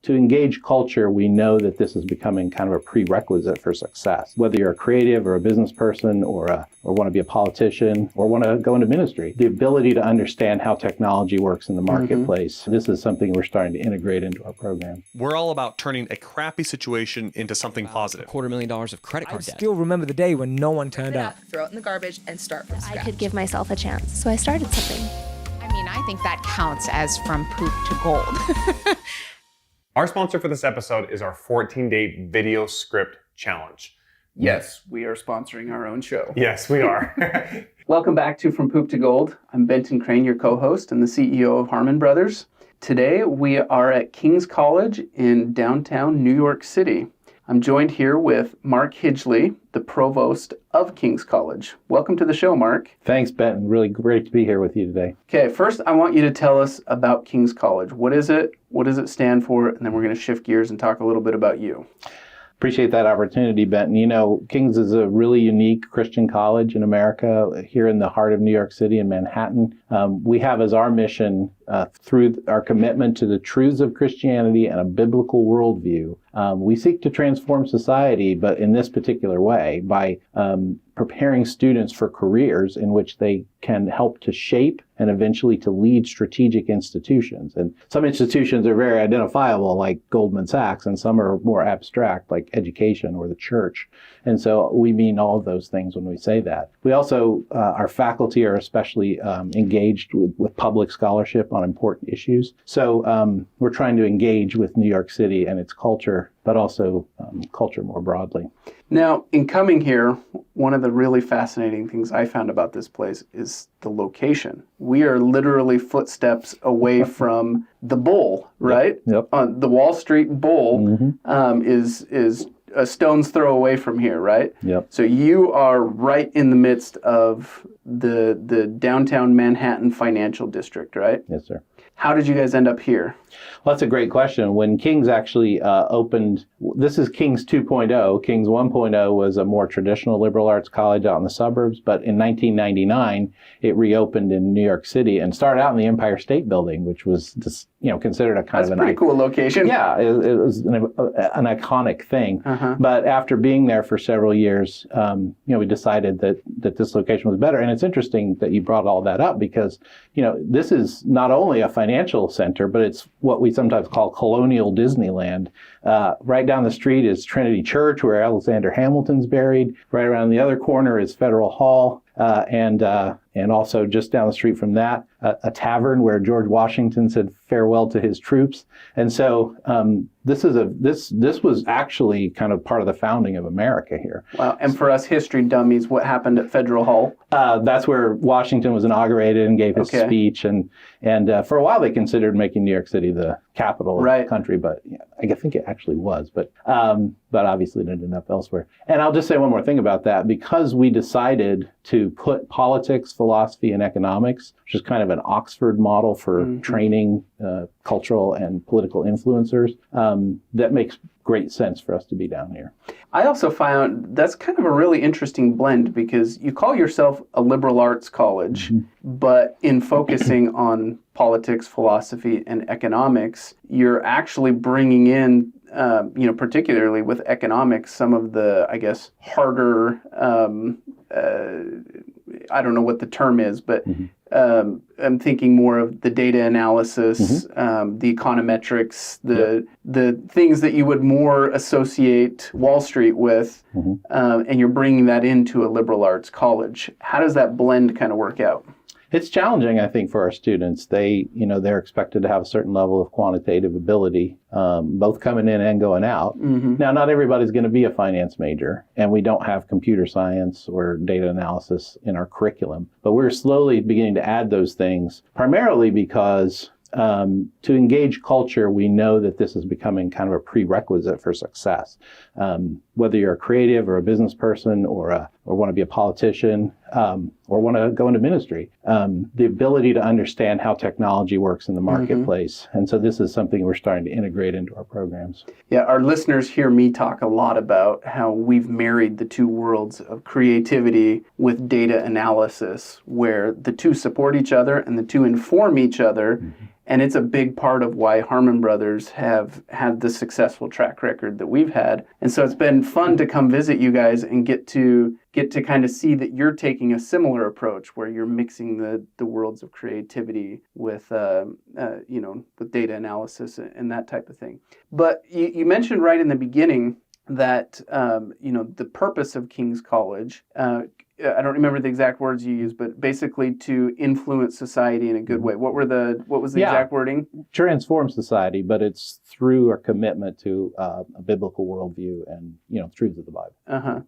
To engage culture, we know that this is becoming kind of a prerequisite for success. Whether you're a creative or a business person or want to be a politician or want to go into ministry, the ability to understand how technology works in the marketplace, this is something we're starting to integrate into our program. We're all about turning a crappy situation into something positive. $250,000 of credit card debt. I still remember the day when no one turned up. Throw it in the garbage and start from scratch. I could give myself a chance, so I started something. I mean, I think that counts as from poop to gold. Our sponsor for this episode is our 14-day video script challenge. Yes, we are sponsoring our own show. Yes, we are. Welcome back to From Poop to Gold. I'm Benton Crane, your co-host and the CEO of Harmon Brothers. Today we are at King's College in downtown New York City. I'm joined here with Mark Hijleh, the Provost of King's College. Welcome to the show, Mark. Thanks, Benton. Really great to be here with you today. Okay, first I want you to tell us about King's College. What is it? What does it stand for? And then we're going to shift gears and talk a little bit about you. Appreciate that opportunity, Benton. You know, King's is a really unique Christian college in America, here in the heart of New York City in Manhattan. We have as our mission, through our commitment to the truths of Christianity and a biblical worldview, we seek to transform society, but in this particular way, by preparing students for careers in which they can help to shape and eventually to lead strategic institutions. And some institutions are very identifiable, like Goldman Sachs, and some are more abstract, like education or the church. And so we mean all of those things when we say that. We also, our faculty are especially engaged with public scholarship on important issues. So we're trying to engage with New York City and its culture, but also culture more broadly. Now, in coming here, one of the really fascinating things I found about this place is the location. We are literally footsteps away from the Bull, right? Yep. The Wall Street Bull is a stone's throw away from here, right? Yep. So you are right in the midst of the downtown Manhattan financial district, right? Yes, sir. How did you guys end up here? Well, that's a great question. When King's actually opened, this is King's 2.0. King's 1.0 was a more traditional liberal arts college out in the suburbs, but in 1999, it reopened in New York City and started out in the Empire State Building, which was just, considered a kind of a pretty cool location. Yeah, it was an iconic thing. But after being there for several years, we decided that this location was better. And it's interesting that you brought all that up because, this is not only a financial center, but it's what we sometimes call colonial Disneyland. Right down the street is Trinity Church, where Alexander Hamilton's buried. Right around the other corner is Federal Hall. And also just down the street from that, a tavern where George Washington said farewell to his troops. And so this was actually kind of part of the founding of America here. Wow. And for us history dummies, what happened at Federal Hall? That's where Washington was inaugurated and gave his speech. And for a while they considered making New York City the capital of the country, but I think it actually was. But obviously it ended up elsewhere. And I'll just say one more thing about that. Because we decided to put politics, philosophy, and economics, which is kind of an Oxford model for training cultural and political influencers, that makes great sense for us to be down here. I also found that's kind of a really interesting blend because you call yourself a liberal arts college, but in focusing on politics, philosophy, and economics, you're actually bringing in, particularly with economics, some of the, I guess, harder, I don't know what the term is, but I'm thinking more of the data analysis, the econometrics, the things that you would more associate Wall Street with, and you're bringing that into a liberal arts college. How does that blend kind of work out? It's challenging, I think, for our students. They're expected to have a certain level of quantitative ability, both coming in and going out. Now, not everybody's going to be a finance major, and we don't have computer science or data analysis in our curriculum. But we're slowly beginning to add those things, primarily because to engage culture, we know that this is becoming kind of a prerequisite for success. whether you're a creative or a business person or want to be a politician or want to go into ministry, the ability to understand how technology works in the marketplace. And so this is something we're starting to integrate into our programs. Yeah, our listeners hear me talk a lot about how we've married the two worlds of creativity with data analysis, where the two support each other and the two inform each other. And it's a big part of why Harmon Brothers have had the successful track record that we've had. And so it's been fun to come visit you guys and get to kind of see that you're taking a similar approach where you're mixing the worlds of creativity with with data analysis and that type of thing. But you mentioned right in the beginning that the purpose of King's College, I don't remember the exact words you used, but basically to influence society in a good way. What was the exact wording? Transform society, but it's through our commitment to a biblical worldview and truths of the Bible.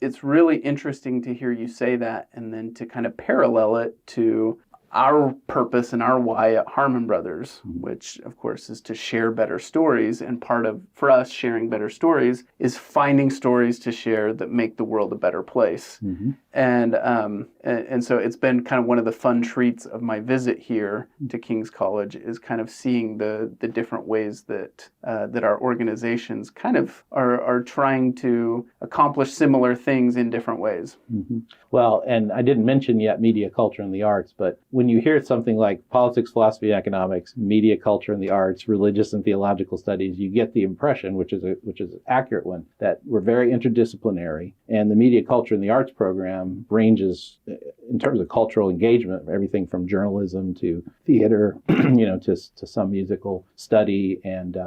It's really interesting to hear you say that, and then to kind of parallel it to our purpose and our why at Harmon Brothers, which of course is to share better stories. And part of, for us, sharing better stories is finding stories to share that make the world a better place. And so it's been kind of one of the fun treats of my visit here to King's College is kind of seeing the different ways that our organizations kind of are trying to accomplish similar things in different ways. Well, and I didn't mention yet media, culture, and the arts, but when you hear something like politics, philosophy, economics, media, culture, and the arts, religious and theological studies, you get the impression, which is an accurate one, that we're very interdisciplinary. And the media, culture, and the arts program ranges in terms of cultural engagement, everything from journalism to theater, to some musical study and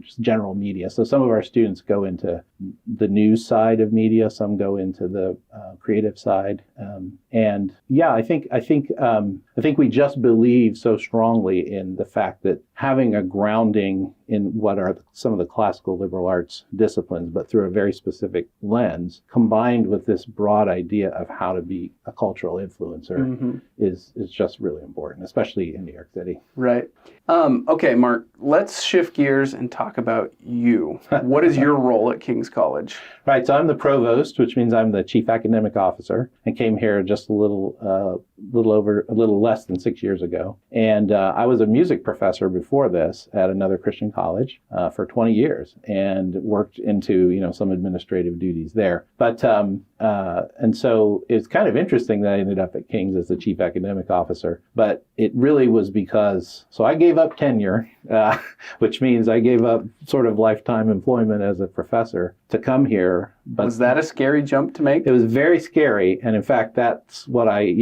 just general media. So some of our students go into the news side of media, some go into the creative side, I think we just believe so strongly in the fact that having a grounding in what are some of the classical liberal arts disciplines, but through a very specific lens, combined with this broad idea of how to be a cultural influencer, is just really important, especially in New York City. Right. Okay, Mark, let's shift gears and talk about you. What is your role at King's College? Right, so I'm the provost, which means I'm the chief academic officer, and came here just a little less than 6 years ago. And I was a music professor before this at another Christian college for 20 years and worked into some administrative duties there. But and so it's kind of interesting that I ended up at King's as the chief academic officer. But it really was because I gave up tenure, which means I gave up sort of lifetime employment as a professor to come here. But was that a scary jump to make? It was very scary, and in fact, that's what I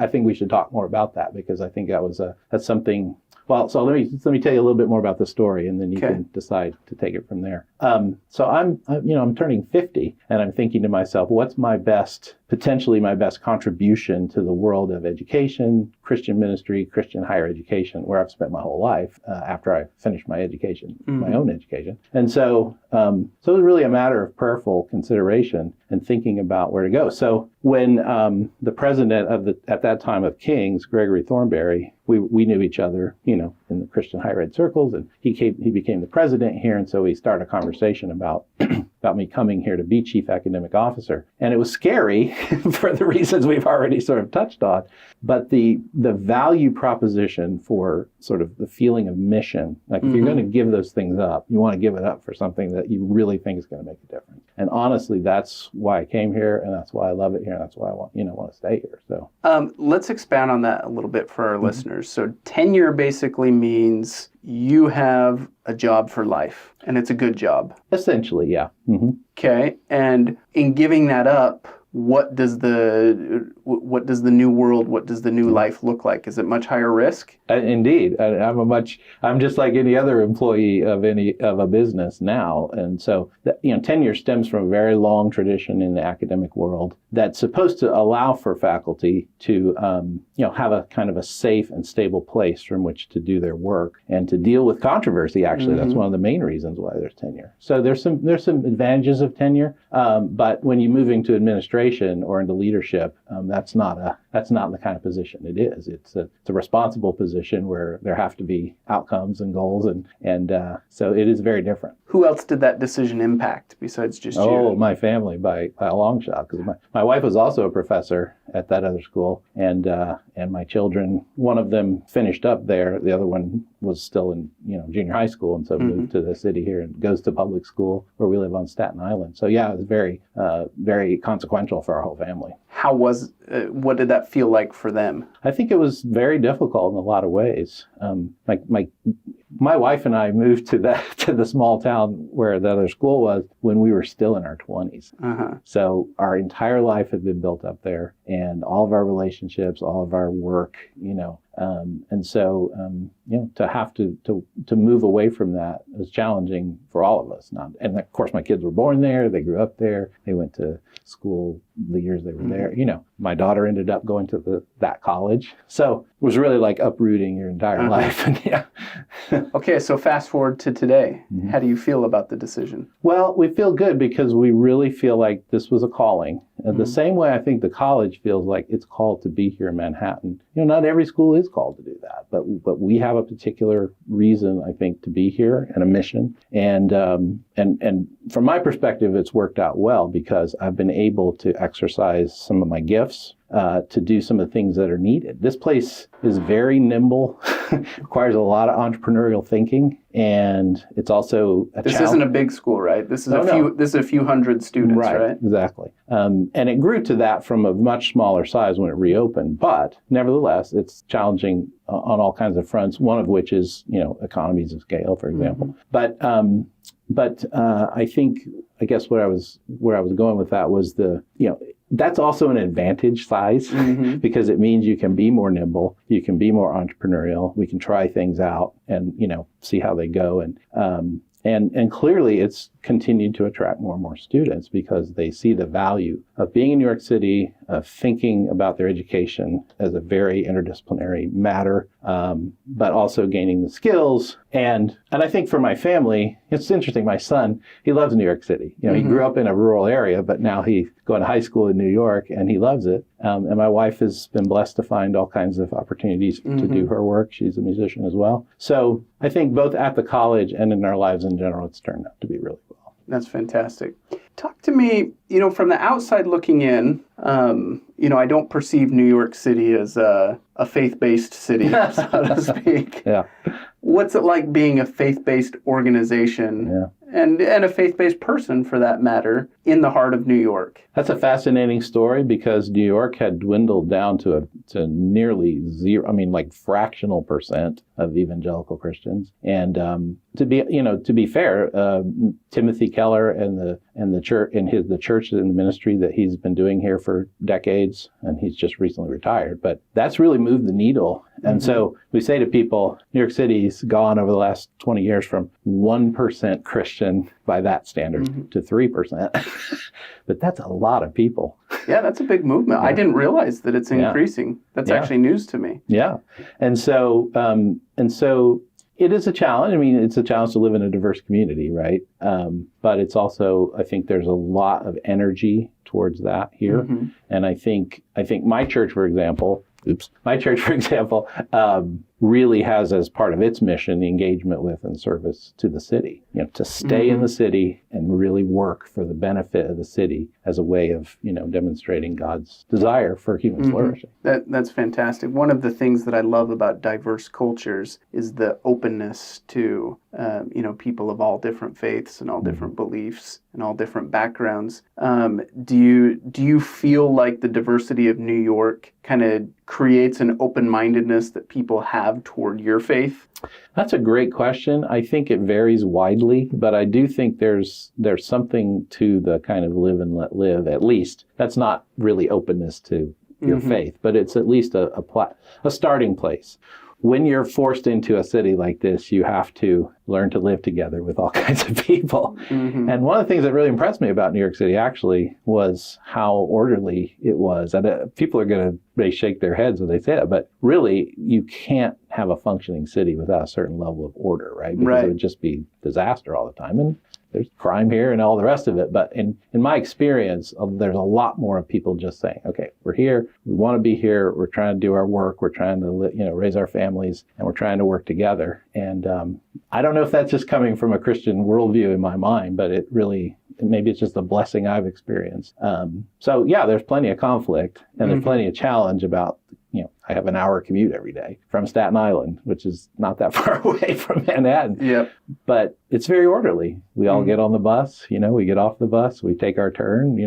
think we should talk more about that, because I think that's something. Well, so let me tell you a little bit more about the story, and then you can decide to take it from there. So I'm turning 50, and I'm thinking to myself, what's potentially my best contribution to the world of education, Christian ministry, Christian higher education, where I've spent my whole life after I finished my education, my own education. And so it was really a matter of prayerful consideration and thinking about where to go. So when the president at that time of King's, Gregory Thornberry, we knew each other, in the Christian higher ed circles, and he became the president here, and so we started a conversation about me coming here to be chief academic officer. And it was scary for the reasons we've already sort of touched on, but the value proposition for sort of the feeling of mission, like if you're going to give those things up, you want to give it up for something that you really think is going to make a difference. And honestly, that's why I came here, and that's why I love it here, and that's why I want to stay here. So let's expand on that a little bit for our listeners. So tenure basically means you have a job for life, and it's a good job. Essentially, yeah. Okay, and in giving that up, what does the new world, what does the new life look like? Is it much higher risk? Indeed, I'm just like any other employee of a business now, and so tenure stems from a very long tradition in the academic world that's supposed to allow for faculty to have a kind of a safe and stable place from which to do their work and to deal with controversy. Actually, that's one of the main reasons why there's tenure. So there's some advantages of tenure, but when you move into administration or into leadership, that's not the kind of position it is. It's a responsible position where there have to be outcomes and goals, and so it is very different. Who else did that decision impact besides just you? Oh, my family by a long shot, because my wife was also a professor at that other school, and my children, one of them finished up there, the other one was still in junior high school, and so moved to the city here and goes to public school where we live on Staten Island. So yeah, it was very very consequential for our whole family. What did that feel like for them? I think it was very difficult in a lot of ways. My wife and I moved to the small town where the other school was when we were still in our 20s. So our entire life had been built up there, and all of our relationships, all of our work, and so to have to move away from that was challenging for all of us. And of course, my kids were born there. They grew up there. They went to school the years they were there. My daughter ended up going to that college. So it was really like uprooting your entire life. Okay, so fast forward to today. How do you feel about the decision? Well, we feel good because we really feel like this was a calling. The same way I think the college feels like it's called to be here in Manhattan. Not every school is called to do that, but we have a particular reason, I think, to be here and a mission. And from my perspective, it's worked out well because I've been able to exercise some of my gifts to do some of the things that are needed. This place is very nimble, requires a lot of entrepreneurial thinking, and it's also This isn't a big school, right? This is a few hundred students, right? Exactly. And it grew to that from a much smaller size when it reopened, but nevertheless, it's challenging on all kinds of fronts. One of which is, economies of scale, for example. But I guess where I was going with that was that's also an advantage size because it means you can be more nimble, you can be more entrepreneurial, we can try things out and, see how they go. And clearly it's continued to attract more and more students because they see the value of being in New York City, of thinking about their education as a very interdisciplinary matter, but also gaining the skills. And I think for my family, it's interesting. My son, he loves New York City. He grew up in a rural area, but now he's going to high school in New York and he loves it. And my wife has been blessed to find all kinds of opportunities to do her work. She's a musician as well. So I think both at the college and in our lives in general, it's turned out to be really well. That's fantastic. Talk to me, from the outside looking in, I don't perceive New York City as a faith-based city, so to speak. Yeah. What's it like being a faith-based organization and a faith-based person, for that matter, in the heart of New York? That's a fascinating story because New York had dwindled down to nearly zero, like fractional percent of evangelical Christians. And to be fair, Timothy Keller and the church the church and the ministry that he's been doing here for decades, and he's just recently retired, but that's really moved the needle. And so we say to people, New York City's gone over the last 20 years from 1% Christian by that standard to 3%. But that's a lot of people. Yeah, that's a big movement. I didn't realize that it's increasing. That's actually news to me. Yeah. And so it is a challenge. It's a challenge to live in a diverse community, right? But it's also, I think there's a lot of energy towards that here. And I think my church, for example, really has as part of its mission the engagement with and service to the city, to stay in the city and really work for the benefit of the city as a way of, demonstrating God's desire for human flourishing. That's fantastic. One of the things that I love about diverse cultures is the openness to, people of all different faiths and all different beliefs and all different backgrounds. Do you feel like the diversity of New York kind of creates an open-mindedness that people have toward your faith? That's a great question. I think it varies widely, but I do think there's something to the kind of live and let live, at least. That's not really openness to your faith, but it's at least a starting place. When you're forced into a city like this, you have to learn to live together with all kinds of people. And one of the things that really impressed me about New York City actually was how orderly it was. And people are may shake their heads when they say that, but really you can't have a functioning city without a certain level of order, right? Because it would just be disaster all the time. And there's crime here and all the rest of it. But in my experience, there's a lot more of people just saying, okay, we're here, we want to be here, we're trying to do our work, we're trying to raise our families, and we're trying to work together. And I don't know if that's just coming from a Christian worldview in my mind, but maybe it's just a blessing I've experienced. So yeah, there's plenty of conflict and there's plenty of challenge about, I have an hour commute every day from Staten Island, which is not that far away from Manhattan. Yep. But it's very orderly. We all get on the bus, we get off the bus, we take our turn,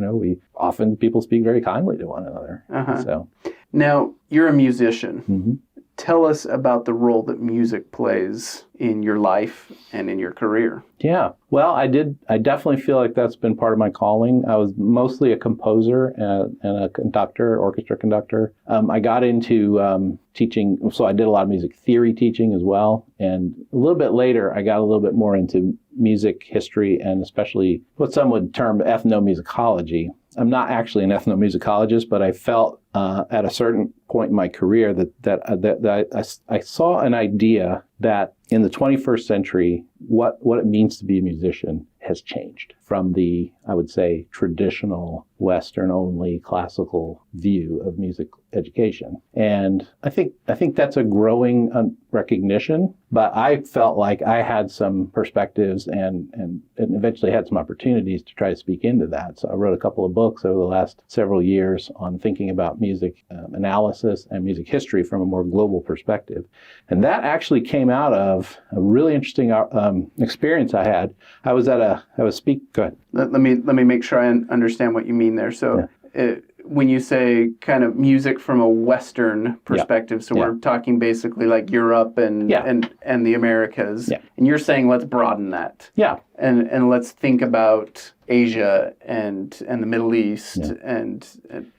people speak very kindly to one another. So now you're a musician. Mm-hmm. Tell us about the role that music plays in your life and in your career. Yeah. Well, I definitely feel like that's been part of my calling. I was mostly a composer and a conductor, orchestra conductor. I got into teaching, so I did a lot of music theory teaching as well. And a little bit later, I got a little bit more into music history and especially what some would term ethnomusicology. I'm not actually an ethnomusicologist, but I felt at a certain point in my career that I saw an idea that in the 21st century, what it means to be a musician has changed from the, I would say, traditional Western-only classical view of music education. And I think that's a growing recognition, but I felt like I had some perspectives and eventually had some opportunities to try to speak into that. So I wrote a couple of books over the last several years on thinking about music analysis and music history from a more global perspective. And that actually came out of a really interesting experience I had. I was go ahead. Let me make sure I understand what you mean there. So when you say kind of music from a Western perspective, so we're talking basically like Europe and the Americas, and you're saying let's broaden that. Yeah. And let's think about Asia and the Middle East and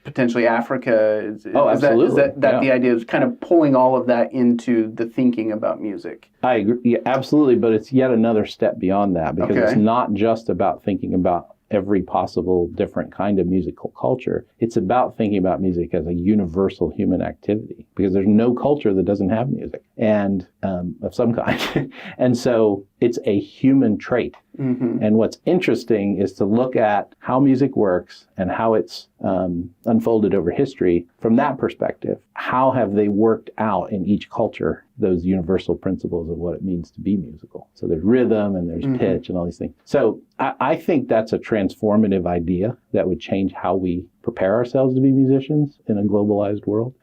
potentially Africa. Absolutely. Is that the idea is kind of pulling all of that into the thinking about music? I agree. Yeah, absolutely. But it's yet another step beyond that because it's not just about thinking about every possible different kind of musical culture. It's about thinking about music as a universal human activity because there's no culture that doesn't have music and of some kind. And so it's a human trait. Mm-hmm. And what's interesting is to look at how music works and how it's unfolded over history from that perspective. How have they worked out in each culture those universal principles of what it means to be musical? So there's rhythm and there's pitch and all these things. So I think that's a transformative idea that would change how we prepare ourselves to be musicians in a globalized world.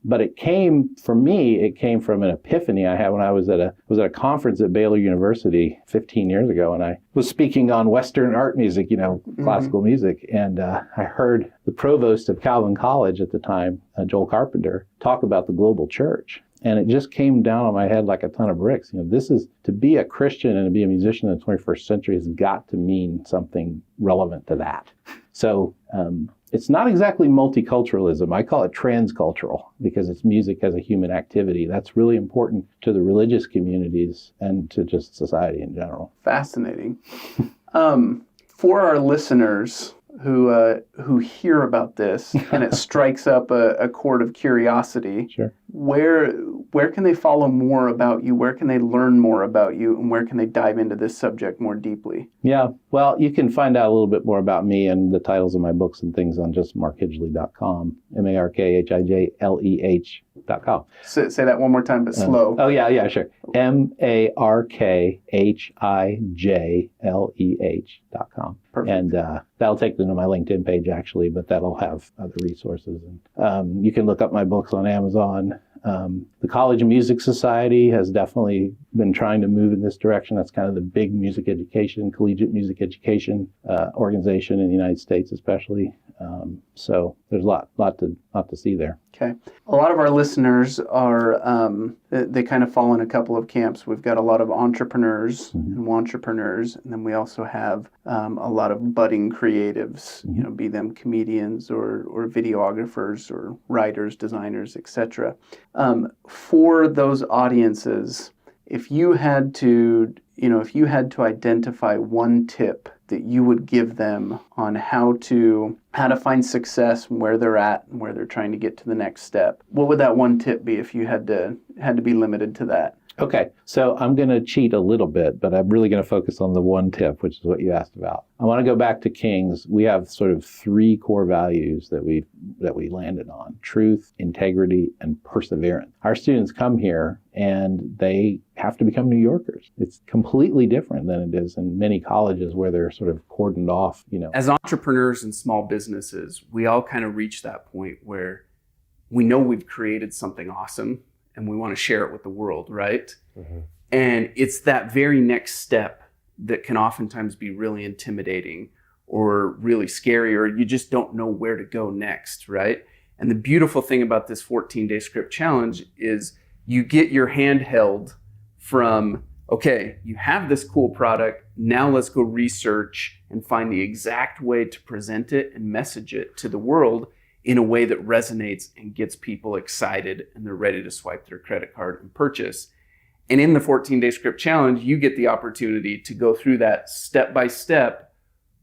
But it came from an epiphany I had when I was at a conference at Baylor University 15 years ago, and I was speaking on Western art music, classical music, and I heard the provost of Calvin College at the time, Joel Carpenter, talk about the global church. And it just came down on my head like a ton of bricks. This is, to be a Christian and to be a musician in the 21st century has got to mean something relevant to that. So it's not exactly multiculturalism. I call it transcultural because it's music as a human activity. That's really important to the religious communities and to just society in general. Fascinating. For our listeners who hear about this and it strikes up a chord of curiosity, sure. Where can they follow more about you? Where can they learn more about you? And where can they dive into this subject more deeply? Yeah, well, you can find out a little bit more about me and the titles of my books and things on just markhijleh.com, markhijleh.com. Say that one more time, but slow. Oh, yeah, sure. markhijleh.com. Perfect. And that'll take them to my LinkedIn page, actually, but that'll have other resources. And you can look up my books on Amazon. The College of Music Society has definitely been trying to move in this direction. That's kind of the big music education, collegiate music education organization in the United States, especially. So there's a lot to see there. Okay. A lot of our listeners are, they kind of fall in a couple of camps. We've got a lot of entrepreneurs and wantrepreneurs, and then we also have a lot of budding creatives, be them comedians or videographers or writers, designers, etc. For those audiences, if you had to identify one tip that you would give them on how to find success where they're at and where they're trying to get to the next step, what would that one tip be if you had to be limited to that? Okay, so I'm going to cheat a little bit, but I'm really going to focus on the one tip, which is what you asked about. I want to go back to King's. We have sort of 3 core values that we landed on: truth, integrity, and perseverance. Our students come here and they have to become New Yorkers. It's completely different than it is in many colleges where they're sort of cordoned off, As entrepreneurs and small businesses, we all kind of reach that point where we know we've created something awesome and we want to share it with the world, right? Mm-hmm. And it's that very next step that can oftentimes be really intimidating or really scary, or you just don't know where to go next, right? And the beautiful thing about this 14-day script challenge is you get your hand held from, okay, you have this cool product, now let's go research and find the exact way to present it and message it to the world in a way that resonates and gets people excited and they're ready to swipe their credit card and purchase. And in the 14-day script challenge, you get the opportunity to go through that step by step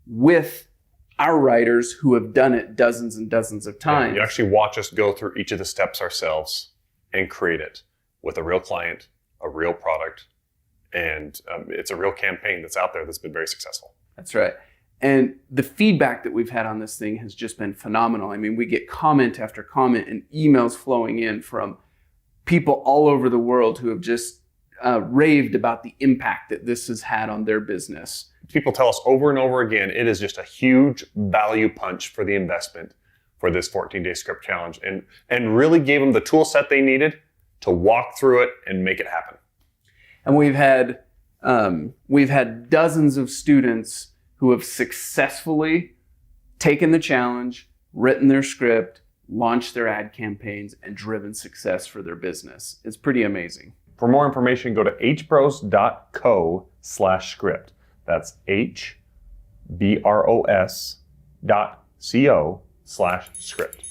with our writers who have done it dozens and dozens of times. You actually watch us go through each of the steps ourselves and create it with a real client, a real product, and it's a real campaign that's out there that's been very successful. That's right. And the feedback that we've had on this thing has just been phenomenal. I mean, we get comment after comment and emails flowing in from people all over the world who have just raved about the impact that this has had on their business. People tell us over and over again, it is just a huge value punch for the investment for this 14-day script challenge, and really gave them the tool set they needed to walk through it and make it happen. And we've had dozens of students who have successfully taken the challenge, written their script, launched their ad campaigns, and driven success for their business. It's pretty amazing. For more information, go to hbros.co/script. That's hbros.co/script.